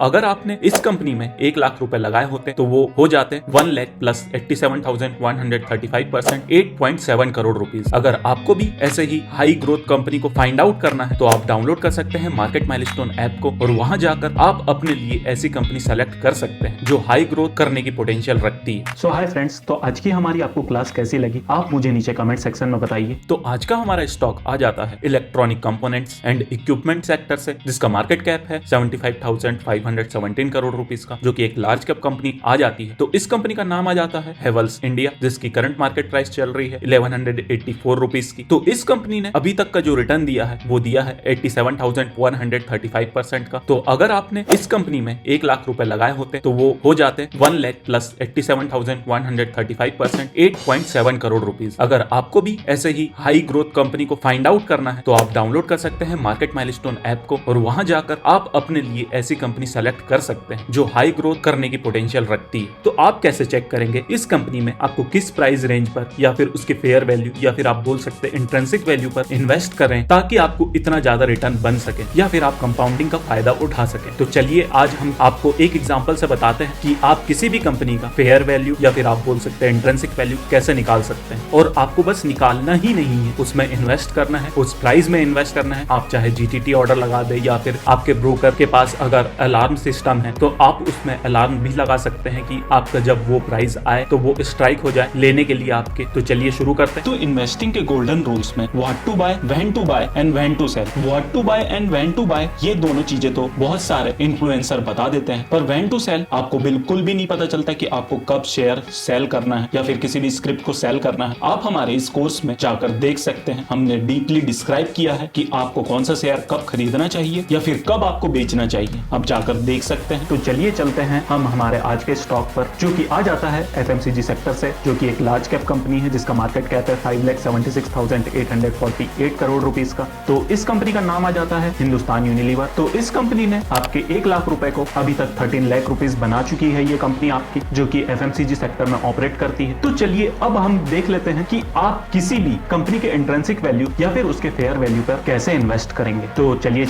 अगर आपने इस कंपनी में 1 लाख रुपए लगाए होते तो वो हो जाते 1 लाख प्लस 87,135% 8.7 करोड़ रुपीस। अगर आपको भी ऐसे ही हाई ग्रोथ कंपनी को फाइंड आउट करना है तो आप डाउनलोड कर सकते हैं मार्केट माइलस्टोन ऐप को और वहां जाकर आप अपने लिए ऐसी कंपनी सेलेक्ट कर सकते हैं जो हाई ग्रोथ करने की पोटेंशियल रखती है। सो हाय फ्रेंड्स, तो आज की हमारी आपको क्लास कैसी लगी आप मुझे नीचे कमेंट सेक्शन में बताइए। तो आज का हमारा स्टॉक आ जाता है electronic components and equipment sector से, जिसका मार्केट कैप है 75,517 करोड़ रुपीस का, जो कि एक लार्ज कैप कंपनी आ जाती है। तो इस कंपनी का नाम आ जाता है हेवल्स इंडिया, जिसकी करंट मार्केट प्राइस चल रही है 1184 रुपीस की। तो इस कंपनी ने अभी तक का जो रिटर्न दिया है वो दिया है 87,135% का। तो अगर आपने इस कंपनी में 1 लाख रुपए लगाए होते तो वो हो जाते 1 लाख प्लस 87,135% 8.7 करोड़ रुपीस। अगर आपको भी ऐसे ही हाई ग्रोथ कंपनी को फाइंड आउट करना है तो आप डाउनलोड कर सकते हैं मार्केट माइलस्टोन ऐप को और वहां जाकर आप अपने लिए ऐसी कंपनी सेलेक्ट कर सकते हैं जो हाई ग्रोथ करने की पोटेंशियल रखती है। तो आप कैसे चेक करेंगे इस कंपनी में आपको किस प्राइस रेंज पर या फिर उसके फेयर वैल्यू या फिर आप बोल सकते हैं इंट्रिंसिक वैल्यू पर इन्वेस्ट करें ताकि आपको इतना ज्यादा रिटर्न बन सके या फिर आप कंपाउंडिंग का फायदा उठा सके। तो चलिए आज हम आपको एक एग्जांपल से बताते हैं कि आप किसी भी कंपनी का फेयर वैल्यू या फिर आप बोल सकते हैं इंट्रिंसिक वैल्यू कैसे निकाल सकते हैं। और आपको बस निकालना ही नहीं है, उसमें इन्वेस्ट करना है, उस प्राइस में इन्वेस्ट करना है। आप चाहे जीटीटी ऑर्डर लगा दे या फिर आपके ब्रोकर के पास अगर अलार्म सिस्टम है तो आप उसमें अलार्म भी लगा सकते हैं कि आपका जब वो प्राइस आए तो वो स्ट्राइक हो जाए लेने के लिए आपके। तो चलिए शुरू करते हैं। तो इन्वेस्टिंग के गोल्डन रूल्स में what to buy, when to buy and when to sell. What to buy and when to buy ये दोनों चीजें तो बहुत सारे इन्फ्लुएंसर बता देते हैं, पर व्हेन टू सेल आपको बिल्कुल भी नहीं पता चलता कि आपको कब शेयर सेल करना है या फिर किसी भी स्क्रिप्ट को सेल करना है। आप हमारे इस कोर्स में जाकर देख सकते हैं, हमने डीपली डिस्क्राइब किया है कि आपको कौन सा शेयर कब खरीदना चाहिए या फिर कब आपको बेचना चाहिए। आप जाकर देख सकते हैं। तो चलिए चलते हैं हम हमारे आज के स्टॉक पर, जो कि आ जाता है एफएमसीजी सेक्टर से, जो कि एक लार्ज कैप कंपनी है जिसका मार्केट कैप है 5,76,848 करोड़ रुपीस का। तो इस कंपनी का नाम आ जाता है हिंदुस्तान यूनिलीवर। तो इस कंपनी ने आपके 1 लाख रुपए को अभी तक 13 लाख रुपीस बना चुकी है ये कंपनी आपकी, जो कि एफएमसीजी सेक्टर में ऑपरेट करती है। तो चलिए अब हम देख लेते हैं कि आप किसी भी कंपनी के इंट्रिंसिक वैल्यू या फिर उसके फेयर वैल्यू पर कैसे इन्वेस्ट करेंगे। तो चलिए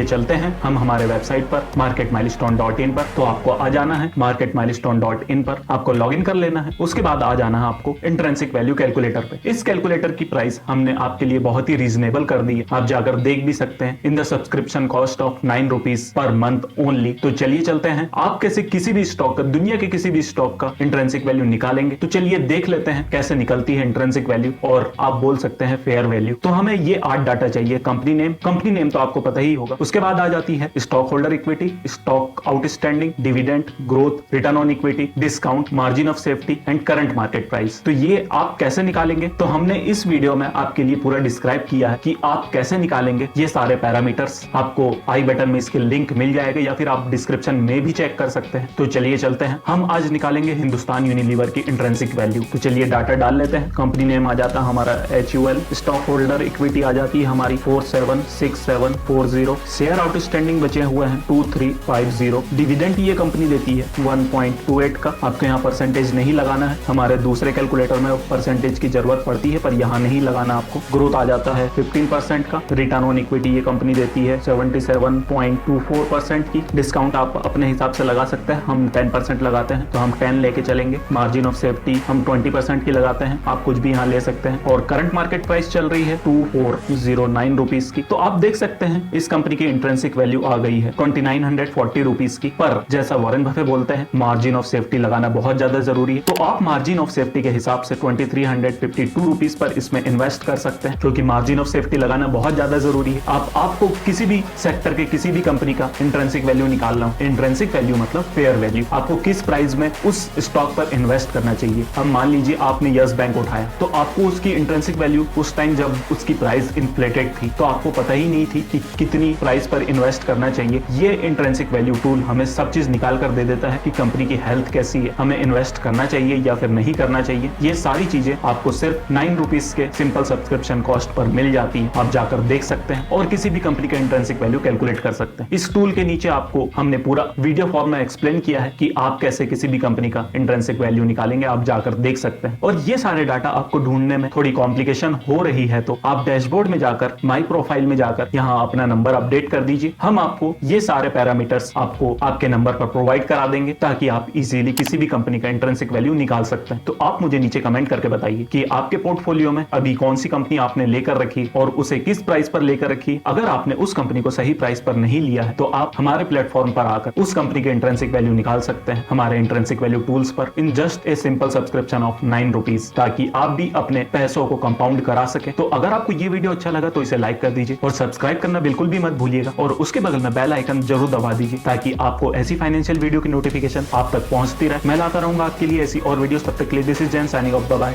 चलते हैं हम हमारे वेबसाइट पर marketmilestone.in पर। तो आपको आ जाना है marketmilestone.in पर, आपको लॉगिन कर लेना है। उसके बाद आ जाना है आपको इंट्रिंसिक वैल्यू कैलकुलेटर पे। इस कैलकुलेटर की प्राइस हमने आपके लिए बहुत ही रीजनेबल कर दी है, आप जाकर देख भी सकते हैं। In the subscription cost of 9 rupees per month only. तो चलिए चलते हैं, आप कैसे किसी भी स्टॉक का, दुनिया के किसी भी स्टॉक का इंट्रिंसिक वैल्यू निकालेंगे। तो चलिए देख लेते हैं कैसे निकलती है इंट्रिंसिक वैल्यू और आप बोल सकते हैं फेयर वैल्यू। तो हमें ये 8 डाटा चाहिए। कंपनी नेम तो आपको पता ही होगा। उसके बाद आ जाती है stock holder equity, stock outstanding, dividend, growth, return on equity, discount, margin of safety and current market price. तो ये आप कैसे निकालेंगे तो हमने इस वीडियो में आपके लिए पूरा डिस्क्राइब किया है कि आप कैसे निकालेंगे ये सारे पैरामीटर्स। आपको आई बटन में इसके लिंक मिल जाएगा या फिर आप डिस्क्रिप्शन में भी चेक कर सकते हैं। तो चलिए चलते हैं, हम आज निकालेंगे हिंदुस्तान यूनिलीवर की इंट्रिंसिक वैल्यू। तो चलिए डाटा डाल लेते हैं। कंपनी नेम आ जाता है हमारा HUL, स्टॉक होल्डर इक्विटी आ जाती है हमारी 476740, शेयर आउटस्टैंडिंग बचे हुए हैं 2350, डिविडेंड ये कंपनी देती है 1.28 का। आपको यहाँ परसेंटेज नहीं लगाना है, हमारे दूसरे कैलकुलेटर में परसेंटेज की जरूरत पड़ती है पर यहाँ नहीं लगाना आपको। ग्रोथ आ जाता है 15% का। रिटर्न ऑन इक्विटी ये कंपनी देती है 77.24% की। डिस्काउंट आप अपने हिसाब से लगा सकते हैं, हम 10% लगाते हैं तो हम 10 लेके चलेंगे। मार्जिन ऑफ सेफ्टी हम 20% की लगाते हैं, आप कुछ भी यहाँ ले सकते हैं। और करंट मार्केट प्राइस चल रही है 2409 रुपीस की। तो आप देख सकते हैं इस कंपनी की इंट्रिंसिक वैल्यू आ गई है 2940 रुपीस की। पर जैसा वॉरेन बफे बोलते हैं, मार्जिन ऑफ सेफ्टी लगाना बहुत ज्यादा जरूरी है। तो आप मार्जिन ऑफ सेफ्टी के हिसाब से 2352 रुपीस पर इसमें इन्वेस्ट कर सकते हैं, क्योंकि मार्जिन ऑफ सेफ्टी लगाना बहुत ज्यादा जरूरी है। आपको किसी भी सेक्टर के किसी भी कंपनी का इंट्रिंसिक वैल्यू निकालना हो, इंट्रिंसिक वैल्यू मतलब फेयर वैल्यू, आपको किस प्राइस में उस स्टॉक पर इन्वेस्ट करना चाहिए। अब मान लीजिए आपने यस बैंक उठाया तो आपको उसकी इंट्रिंसिक वैल्यू उस टाइम जब उसकी प्राइस इन्फ्लेटेड थी तो आपको पता ही नहीं थी कि कितनी प्राइस पर इन्वेस्ट करना चाहिए। ये इंट्रिंसिक वैल्यू टूल हमें सब चीज निकाल कर दे देता है कि कंपनी की हेल्थ कैसी है, हमें इन्वेस्ट करना चाहिए या फिर नहीं करना चाहिए। ये सारी चीजें आपको सिर्फ 9 रुपीस के सिंपल सब्सक्रिप्शन कॉस्ट पर मिल जाती है। आप जाकर देख सकते हैं और किसी भी कंपनी का इंट्रिंसिक वैल्यू कैलकुलेट कर सकते हैं। इस टूल के नीचे आपको हमने पूरा वीडियो फॉर्म में एक्सप्लेन किया है कि आप कैसे किसी भी कंपनी का इंट्रिंसिक वैल्यू निकालेंगे, आप जाकर देख सकते हैं। और ये सारे डाटा आपको ढूंढने में थोड़ी कॉम्प्लिकेशन हो रही है तो आप डैशबोर्ड में जाकर माई प्रोफाइल में जाकर यहाँ अपना नंबर अपडेट कर दीजिए। हम आपको ये सारे सारे पैरामीटर्स आपको आपके नंबर पर प्रोवाइड करा देंगे ताकि आप इजीली किसी भी कंपनी का इंट्रिंसिक वैल्यू निकाल सकते हैं। तो आप मुझे नीचे कमेंट करके बताइए कि आपके पोर्टफोलियो में अभी कौन सी कंपनी आपने लेकर रखी और उसे किस प्राइस पर लेकर रखी। अगर आपने उस कंपनी को सही प्राइस पर नहीं लिया है तो आप हमारे प्लेटफॉर्म पर आकर उस कंपनी के इंट्रिंसिक वैल्यू निकाल सकते हैं हमारे इंट्रिंसिक वैल्यू टूल्स पर in just a simple subscription of 9 rupees, ताकि आप भी अपने पैसों को कंपाउंड करा सके। तो अगर आपको ये वीडियो अच्छा लगा तो इसे लाइक कर दीजिए और सब्सक्राइब करना बिल्कुल भी मत भूलिएगा और उसके बगल में बेल आइकन जरूर दबा दीजिए ताकि आपको ऐसी फाइनेंशियल वीडियो की नोटिफिकेशन आप तक पहुंचती रहे। मैं लाता रहूंगा आपके लिए ऐसी और वीडियोस। तब तक के लिए this is Jain signing off, bye bye.